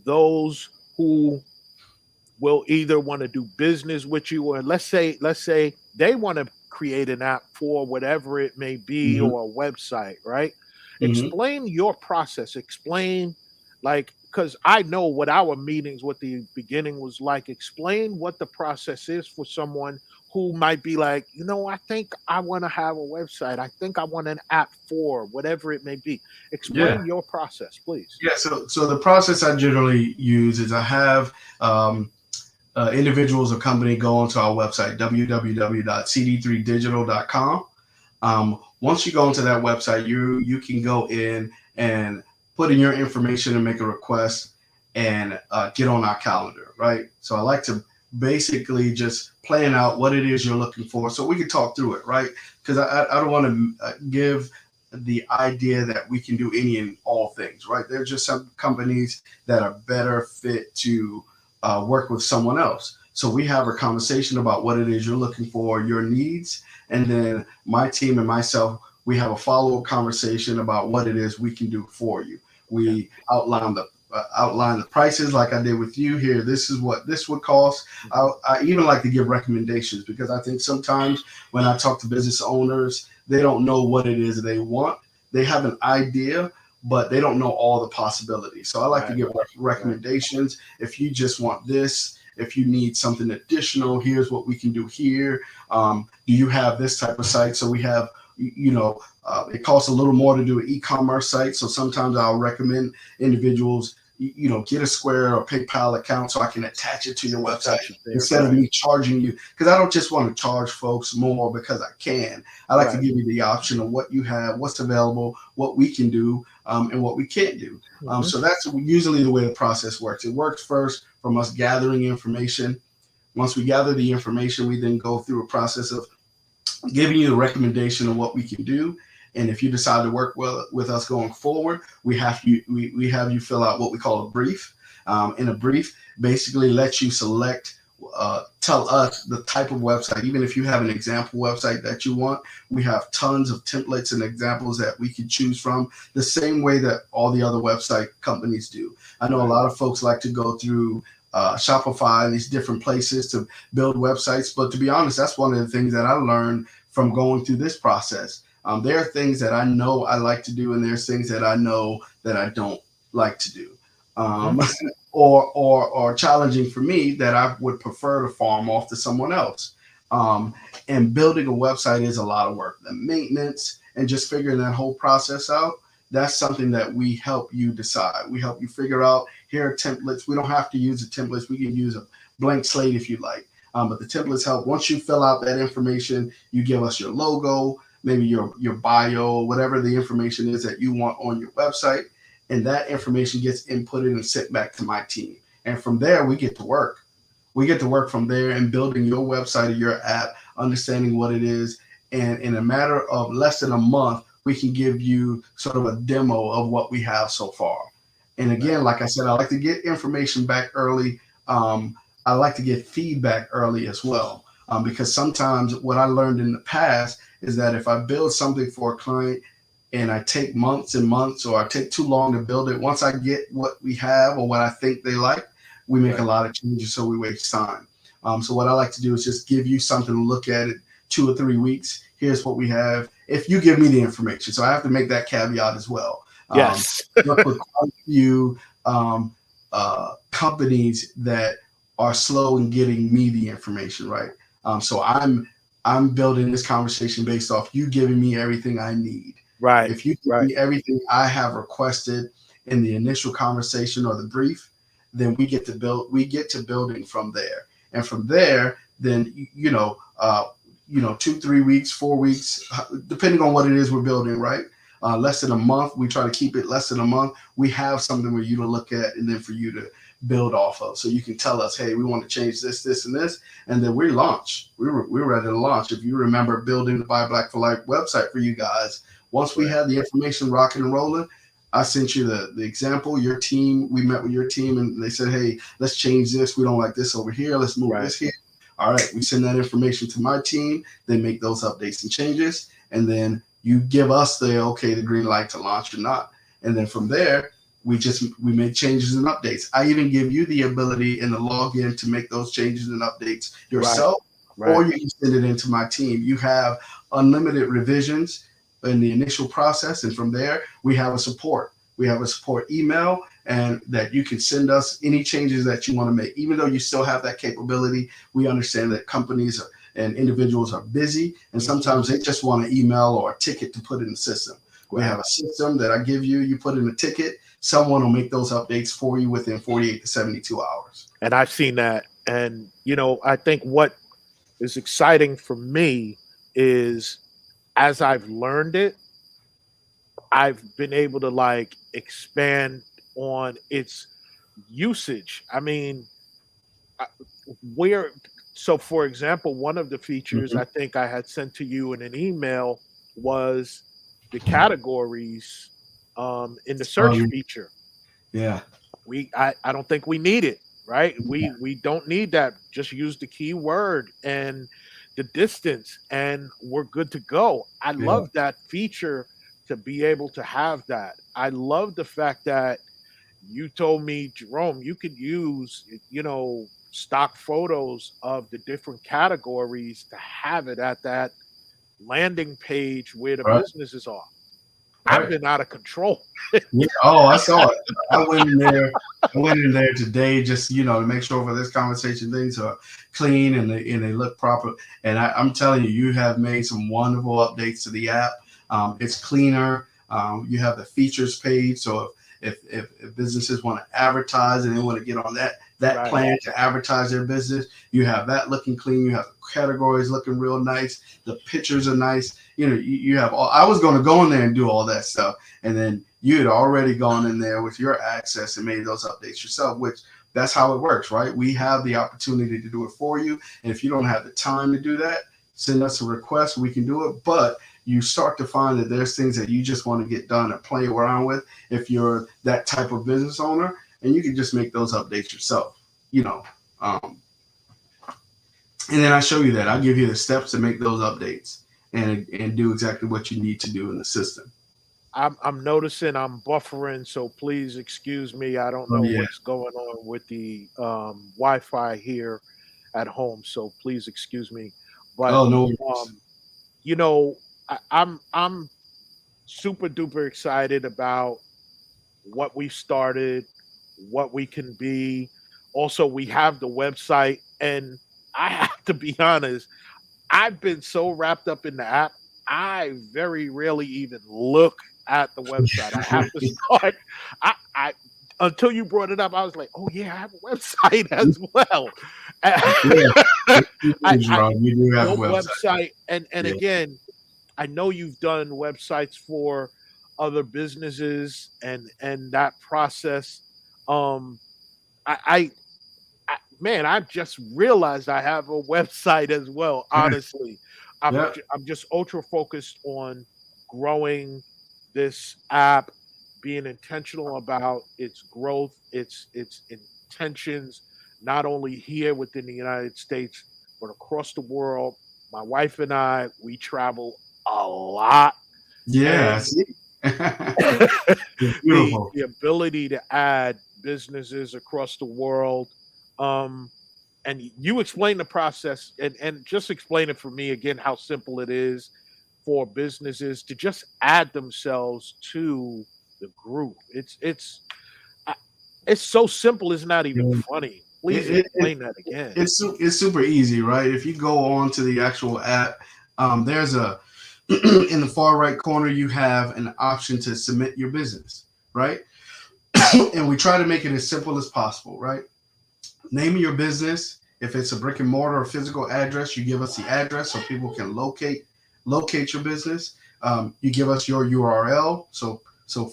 those who will either want to do business with you, or let's say they want to create an app for whatever it may be, Hmm. or a website, right? Hmm. Explain your process. Explain, like, because I know what our meetings, what the beginning was like. Explain what the process is for someone who might be like, I think I want to have a website. I think I want an app for whatever it may be. Yeah. Explain your process, please. Yeah. So the process I generally use is I have individuals or company go onto our website, www.cd3digital.com. Once you go into that website, you can go in and put in your information and make a request and get on our calendar, right? So I like to basically just plan out what it is you're looking for so we can talk through it, right? Because I don't want to give the idea that we can do any and all things, right? There's just some companies that are better fit to work with someone else. So we have a conversation about what it is you're looking for, your needs, and then my team and myself, we have a follow-up conversation about what it is we can do for you. Okay. We outline the prices like I did with you here. This is what this would cost. I even like to give recommendations because I think sometimes when I talk to business owners, they don't know what it is they want. They have an idea, but they don't know all the possibilities. So I like to Right. give recommendations. If you just want this, if you need something additional, here's what we can do here. Do you have this type of site? So we have, it costs a little more to do an e-commerce site. So sometimes I'll recommend individuals, get a Square or PayPal account so I can attach it to your website instead of me charging you. Because I don't just want to charge folks more because I can. I like to give you the option of what you have, what's available, what we can do, and what we can't do. So that's usually the way the process works. It works first from us gathering information. Once we gather the information, we then go through a process of giving you the recommendation of what we can do. And if you decide to work well with us going forward, we have you fill out what we call a brief. And a brief basically lets you select, tell us the type of website. Even if you have an example website that you want, we have tons of templates and examples that we can choose from, the same way that all the other website companies do. I know a lot of folks like to go through Shopify and these different places to build websites. But to be honest, that's one of the things that I learned from going through this process. There are things that I know I like to do, and there's things that I know that I don't like to do, or challenging for me that I would prefer to farm off to someone else. And building a website is a lot of work. The maintenance and just figuring that whole process out, that's something that we help you decide. We help you figure out, here are templates. We don't have to use the templates. We can use a blank slate if you like. But the templates help. Once you fill out that information, you give us your logo, maybe your bio, whatever the information is that you want on your website. And that information gets inputted and sent back to my team. And from there, we get to work. We get to work from there and building your website or your app, understanding what it is. And in a matter of less than a month, we can give you sort of a demo of what we have so far. And again, like I said, I like to get information back early. I like to get feedback early as well, because sometimes what I learned in the past is that if I build something for a client, and I take months and months, or I take too long to build it. Once I get what we have or what I think they like, we make a lot of changes, so we waste time. So what I like to do is just give you something to look at it 2 or 3 weeks. Here's what we have. If you give me the information, so I have to make that caveat as well. Yes. Work with quite a few companies that are slow in getting me the information, right? So I'm building this conversation based off you giving me everything I need. Right. If you give Right. me everything I have requested in the initial conversation or the brief, then we get to building from there. And from there, then 2, 3 weeks, 4 weeks, depending on what it is we're building, right? Less than a month. We try to keep it less than a month. We have something for you to look at and then for you to build off of. So you can tell us, hey, we want to change this, this, and this. And then we launch. We're ready to launch. If you remember building the Buy Black for Life website for you guys, once we had the information rocking and rolling, I sent you the example, your team. We met with your team and they said, hey, let's change this. We don't like this over here. Let's move this here. All right. We send that information to my team. They make those updates and changes. And then you give us the green light to launch or not. And then from there, we make changes and updates. I even give you the ability in the login to make those changes and updates yourself, or you can send it into my team. You have unlimited revisions in the initial process. And from there, we have a support. We have a support email, and that you can send us any changes that you want to make. Even though you still have that capability, we understand that companies and individuals are busy, and sometimes they just want an email or a ticket to put in the system. We have a system that I give you. You put in a ticket. Someone will make those updates for you within 48 to 72 hours. And I've seen that. And, I think what is exciting for me is as I've learned it, I've been able to expand on its usage. I mean, so for example, one of the features I think I had sent to you in an email was the categories in the search feature. Yeah. I don't think we need it, right? We don't need that. Just use the keyword and the distance and we're good to go. I love that feature to be able to have that. I love the fact that you told me, Jerome, you could use, stock photos of the different categories to have it at that landing page where the businesses are. I've been out of control. Yeah. Oh, I saw it. I went in there today just to make sure for this conversation things are clean and they look proper. And I'm telling you, you have made some wonderful updates to the app. It's cleaner. You have the features page, so if businesses want to advertise and they want to get on that plan to advertise their business, you have that looking clean. You have the categories looking real nice. The pictures are nice. You have all. I was going to go in there and do all that stuff, and then you had already gone in there with your access and made those updates yourself, which that's how it works, right? We have the opportunity to do it for you, and if you don't have the time to do that, send us a request. We can do it, but you start to find that there's things that you just want to get done and play around with if you're that type of business owner, and you can just make those updates yourself, and then I show you that. I give you the steps to make those updates and do exactly what you need to do in the system. I'm noticing I'm buffering, so please excuse me. I don't know what's going on with the Wi-Fi here at home, so please excuse me. But no. I'm super duper excited about what we started, what we can be. Also, we have the website, and I have to be honest, I've been so wrapped up in the app, I very rarely even look at the website. I have to start. I until you brought it up, I was like, oh yeah, I have a website as well. You do have a website. And again, I know you've done websites for other businesses and that process. Man, I just realized I have a website as well. Honestly, I'm just ultra focused on growing this app, being intentional about its growth, its intentions, not only here within the United States, but across the world. My wife and I, we travel a lot. Yeah. Beautiful. the ability to add businesses across the world. Um, and you explain the process and just explain it for me again how simple it is for businesses to just add themselves to the group. I- it's so simple. It's not even Yeah. funny. It, Please it, it, explain that again. it's super easy, right? If you go on to the actual app, there's a in the far right corner you have an option to submit your business, right? And we try to make it as simple as possible, right? Name of your business. If it's a brick and mortar or physical address, you give us the address so people can locate your business. You give us your URL so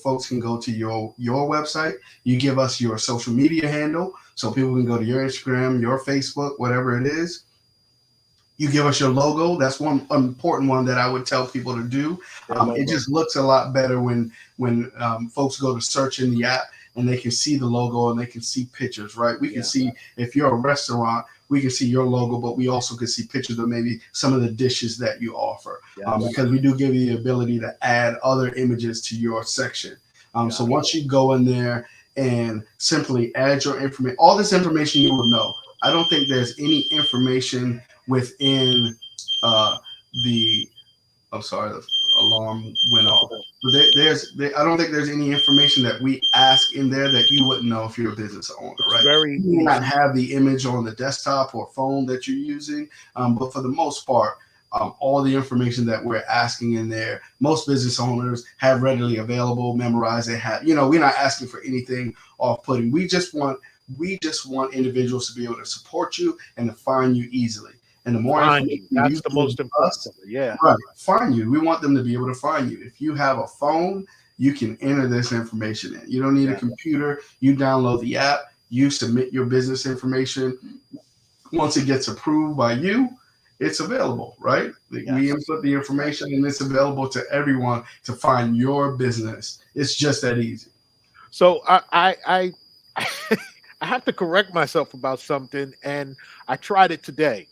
folks can go to your website. You give us your social media handle so people can go to your Instagram, your Facebook, whatever it is. You give us your logo. That's one important one that I would tell people to do. Their It logo. just looks a lot better when folks go to search in the app and they can see the logo and they can see pictures, right? We can Yeah. see if you're a restaurant, we can see your logo, but we also can see pictures of maybe some of the dishes that you offer Yes. because we do give you the ability to add other images to your section. So Got it. once you go in there and simply add your information, all this information you will know. I don't think there's any information within the I'm sorry, the alarm went off. But I don't think there's any information that we ask in there that you wouldn't know if you're a business owner, It's right? very You may not easy. have the image on the desktop or phone that you're using, but for the most part, all the information that we're asking in there, most business owners have readily available, memorized. They have, we're not asking for anything off-putting. We just want individuals to be able to support you and to find you easily. And the more Find information you. you That's the give most important us, part. Yeah. right, find you. We want them to be able to find you. If you have a phone, you can enter this information in. You don't need a Yeah. computer. You download the app. You submit your business information. Once it gets approved by you, it's available, right? We Yes. input the information and it's available to everyone to find your business. It's just that easy. So I have to correct myself about something, and I tried it today.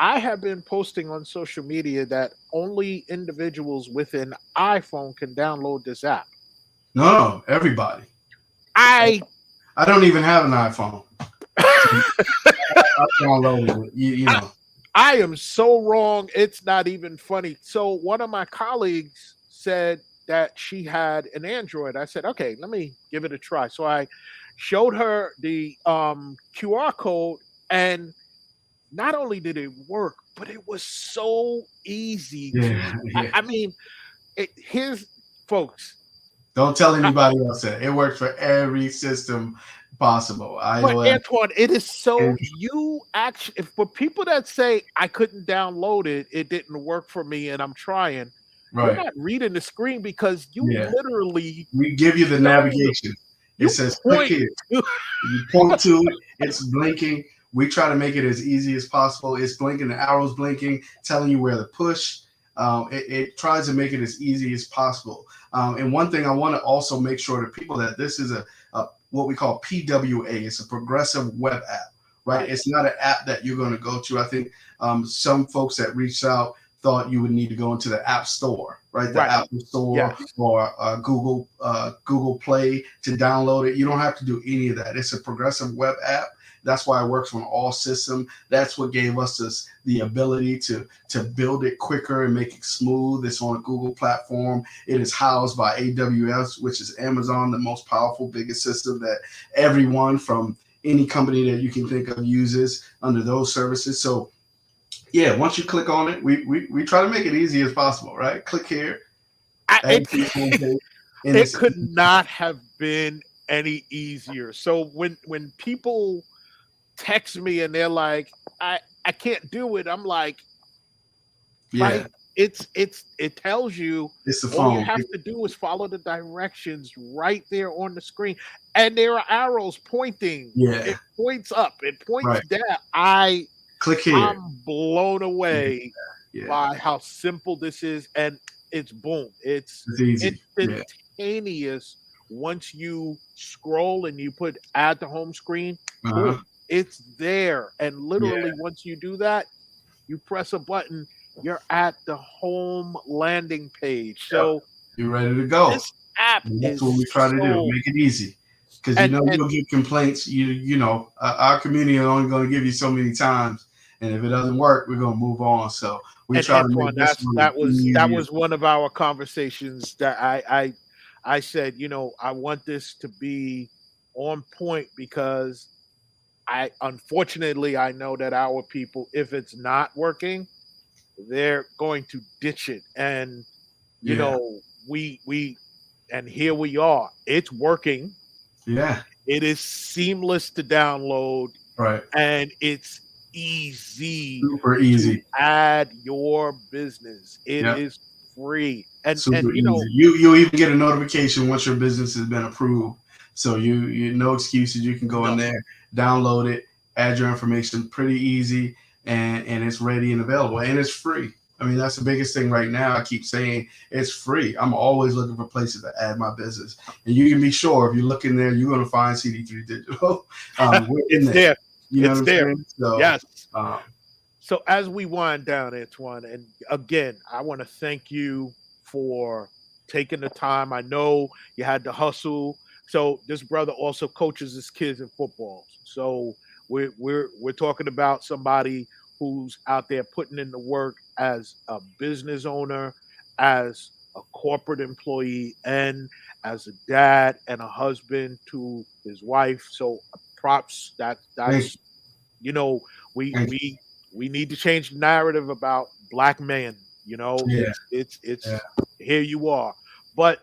I have been posting on social media that only individuals with an iPhone can download this app. No, everybody. I I don't even have an iPhone. So I downloaded it. You I, know. I am so wrong. It's not even funny. So one of my colleagues said that she had an Android. I said, okay, let me give it a try. So I showed her the QR code, and not only did it work, but it was so easy to. Yeah, I, yeah. I mean, here's folks. Don't tell I, anybody else that. It works for every system possible. but iOS. Antoine, it is so And, you actually for people that say I couldn't download it, it didn't work for me, and I'm trying. You're right. not reading the screen because you Yeah. literally We give you the show navigation. It you says click point here. to You point to it. It's blinking. We try to make it as easy as possible. It's blinking. The arrow's blinking, telling you where to push. It tries to make it as easy as possible. And one thing I want to also make sure to people that this is a what we call PWA. It's a progressive web app, right? right, It's not an app that you're going to go to. I think some folks that reached out thought you would need to go into the App Store, right? The right, Apple Store yes, or Google Play to download it. You don't have to do any of that. It's a progressive web app. That's why it works on all systems. That's what gave us the ability to build it quicker and make it smooth. It's on a Google platform. It is housed by AWS, which is Amazon, the most powerful, biggest system that everyone from any company that you can think of uses under those services. So yeah, once you click on it, we try to make it easy as possible, right? Click here, I, add it to your homepage, and it it's could not have been any easier. So when people text me and they're like, I can't do it, I'm yeah, like it tells you it's the all you phone. have to do is follow the directions right there on the screen, and there are arrows pointing. Yeah, It points up, it points right. down. I'm Click here. blown away Yeah, by how simple this is, and it's boom. It's it's easy. Yeah, instantaneous. Once you scroll and you put add to home screen, uh-huh. boom, it's there. And Yeah, literally, once you do that, you press a button, you're at the home landing page. yep. So you're ready to go. This app And that's is what we try to do, so, make it easy. Because and you'll get complaints. Our community is only going to give you so many times, and if it doesn't work, we're going to move on. So we try to Antoine, make this one that easier. was one of our conversations that I said, I want this to be on point because I know that our people, if it's not working, they're going to ditch it. And Yeah, we and here we are. It's working. yeah, It is seamless to download right. and it's easy Super to easy. add your business. It Yep, is free. And super easy. You'll even get a notification once your business has been approved. So you no excuses. You can go in no, there, download it, add your information. Pretty easy, and it's ready and available, and it's free. I mean, that's the biggest thing right now. I keep saying it's free. I'm always looking for places to add my business, and you can be sure if you look in there, you're going to find CD3 Digital. We're in it's there. there. You know It's what I'm there. saying? So, Yes. um, So as we wind down, Antoine, and again, I want to thank you for taking the time. I know you had to hustle. So this brother also coaches his kids in football. So we're talking about somebody who's out there putting in the work as a business owner, as a corporate employee, and as a dad and a husband to his wife. So props. thank That's you. you know we Thank you. we we need to change the narrative about black men. Yeah, It's yeah. here you are. But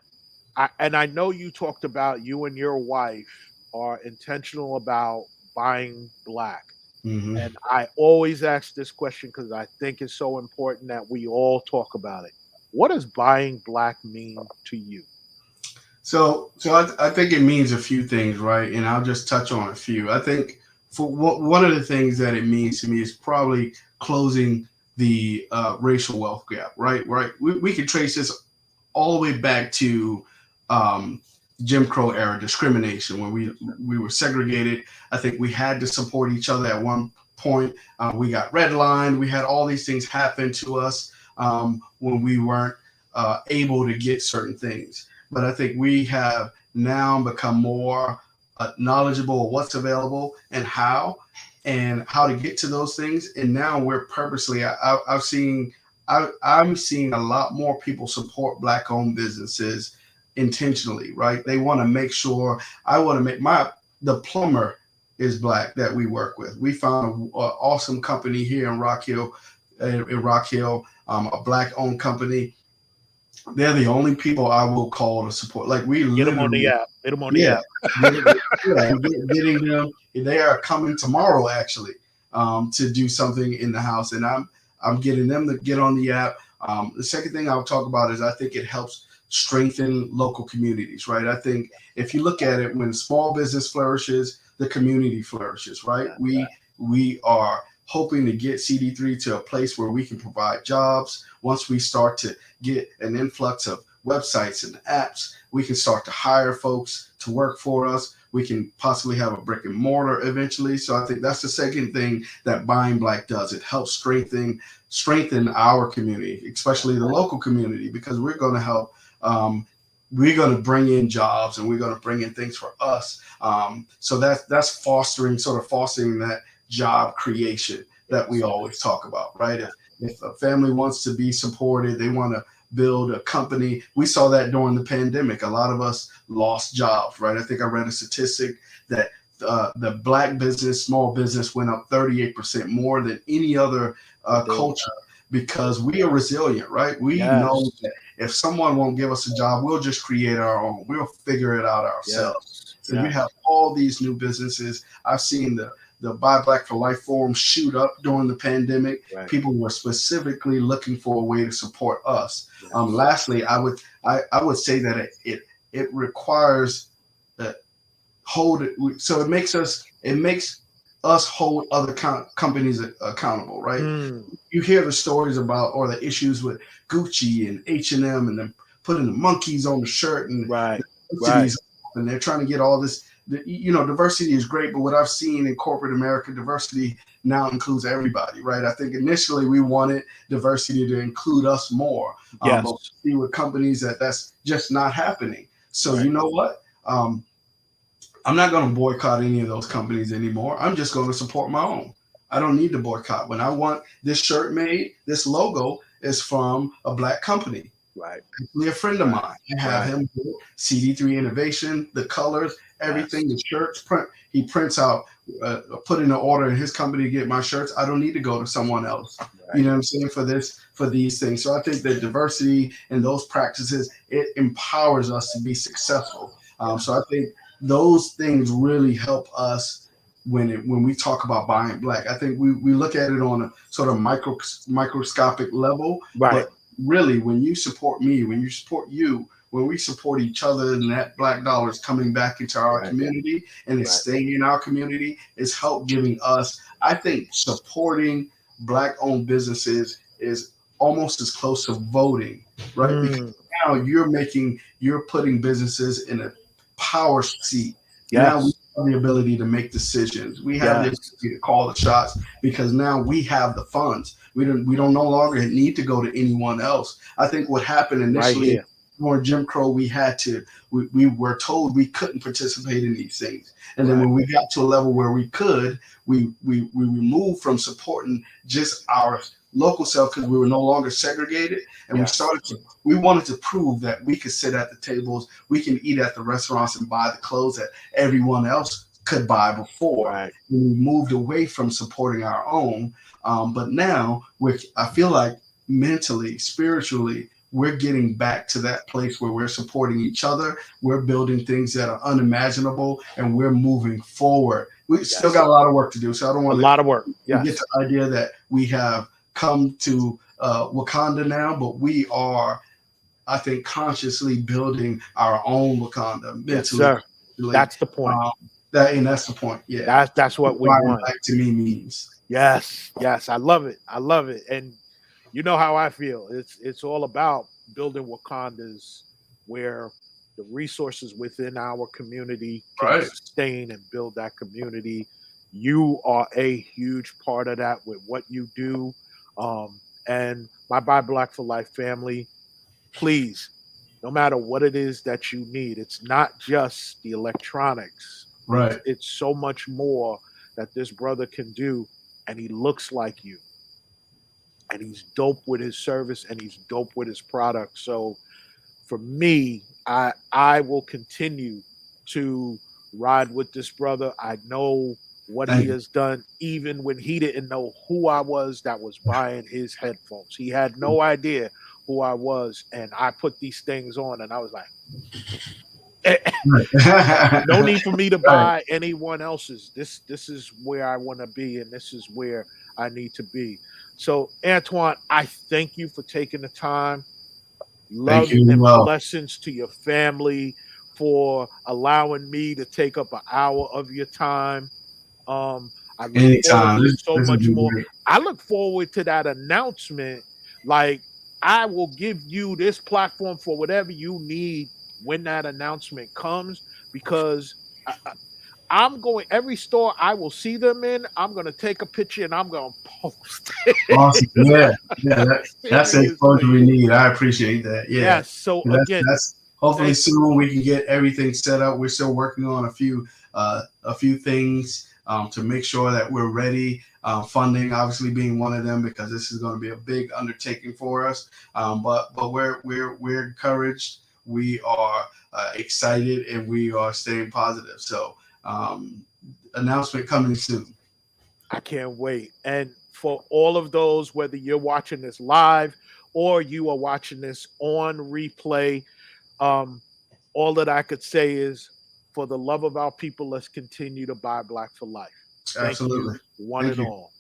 I know you talked about you and your wife are intentional about buying black. Hmm. And I always ask this question because I think it's so important that we all talk about it. What does buying black mean to you? So I think it means a few things, right? And I'll just touch on a few. I think one of the things that it means to me is probably closing the racial wealth gap, right? Right. We can trace this all the way back to um, Jim Crow era discrimination when we were segregated. I think we had to support each other at one point. We got redlined. We had all these things happen to us when we weren't able to get certain things. But I think we have now become more knowledgeable of what's available and how to get to those things. And now we're purposely. I'm seeing a lot more people support black-owned businesses intentionally, right? They want to make sure. I want to make the plumber is black that we work with. We found an awesome company here in Rock Hill, a black-owned company. They're the only people I will call to support. Like we Get them on the literally, app. Get them on the yeah, app. getting them. They are coming tomorrow actually to do something in the house, and I'm getting them to get on the app. The second thing I'll talk about is I think it helps strengthen local communities, right? I think if you look at it, when small business flourishes, the community flourishes, right? Yeah. We are hoping to get CD3 to a place where we can provide jobs. Once we start to get an influx of websites and apps, we can start to hire folks to work for us. We can possibly have a brick and mortar eventually. So I think that's the second thing that Buying Black does. It helps strengthen our community, especially the local community, because we're going to help. We're going to bring in jobs and we're going to bring in things for us. So that's fostering that job creation that we always talk about, right? If a family wants to be supported, they want to build a company. We saw that during the pandemic. A lot of us lost jobs, right? I think I read a statistic that the black business, small business went up 38% more than any other culture because we are resilient, right? We know that if someone won't give us a job, we'll just create our own. We'll figure it out ourselves. So you have all these new businesses. I've seen the Buy Black for Life forum shoot up during the pandemic. Right. People were specifically looking for a way to support us. Lastly, I would say that it requires so it makes us hold other companies accountable, right? You hear the stories about or the issues with Gucci and H&M and them putting the monkeys on the shirt and Right. and they're trying to get all this diversity is great, but what I've seen in corporate America, diversity now includes everybody, right? I think initially we wanted diversity to include us more, Yes. but we see with companies that's just not happening. So Right. you know what? I'm not going to boycott any of those companies anymore. I'm just going to support my own. I don't need to boycott. When I want this shirt made, this logo is from a Black company. Right. Actually, a friend of mine. I have him do CD3 Innovation, the colors, everything, the shirts print. He prints out, put in an order in his company to get my shirts. I don't need to go to someone else. Right. You know what I'm saying? For these things. So I think that diversity and those practices, it empowers us to be successful. So I think those things really help us when we talk about buying Black. I think we look at it on a sort of microscopic level, Right. but really, when you support me, when you support you, when we support each other, and that Black dollar is coming back into our community and it's staying in our community, it's help giving us. I think supporting Black-owned businesses is almost as close to voting, right? Because now you're putting businesses in a power seat. Now we have the ability to make decisions. We have the ability to call the shots because now we have the funds. We don't no longer need to go to anyone else. I think what happened initially during Jim Crow, we were told we couldn't participate in these things. And then when we got to a level where we could, we removed from supporting just our local self because we were no longer segregated. And we wanted to prove that we could sit at the tables, we can eat at the restaurants and buy the clothes that everyone else could buy before. Right. We moved away from supporting our own. But now I feel like mentally, spiritually, we're getting back to that place where we're supporting each other. We're building things that are unimaginable and we're moving forward. We still got a lot of work to do. So I don't want a lot of work. Get the idea that we have come to Wakanda now, but we are, I think, consciously building our own Wakanda mentally. Yes, sir. That's the point. That's the point. Yeah. That's what we want. Black to me means. Yes. I love it. And you know how I feel. It's all about building Wakandas where the resources within our community can sustain and build that community. You are a huge part of that with what you do. And my Buy Black for Life family, please, no matter what it is that you need, it's not just the electronics. Right. It's so much more that this brother can do, and he looks like you. And he's dope with his service and he's dope with his product. So for me, I will continue to ride with this brother. I know what he has done, even when he didn't know who I was that was buying his headphones. He had no idea who I was. And I put these things on and I was like, no need for me to buy anyone else's. This is where I want to be, and this is where I need to be. So, Antoine, I thank you for taking the time. Love and blessings to your family for allowing me to take up an hour of your time. I look forward to so much more. I look forward to that announcement. Like, I will give you this platform for whatever you need when that announcement comes, because I'm going every store I will see them in. I'm going to take a picture and I'm going to post it. Awesome. That's the exposure we need. I appreciate that. Yeah. Yes. So again, that's hopefully soon we can get everything set up. We're still working on a few things to make sure that we're ready. Funding obviously being one of them, because this is going to be a big undertaking for us. But we're encouraged. We are excited and we are staying positive. So announcement coming soon. I can't wait. And for all of those, whether you're watching this live or you are watching this on replay, all that I could say is, for the love of our people, let's continue to buy Black for Life. Absolutely. Thank you, one and all.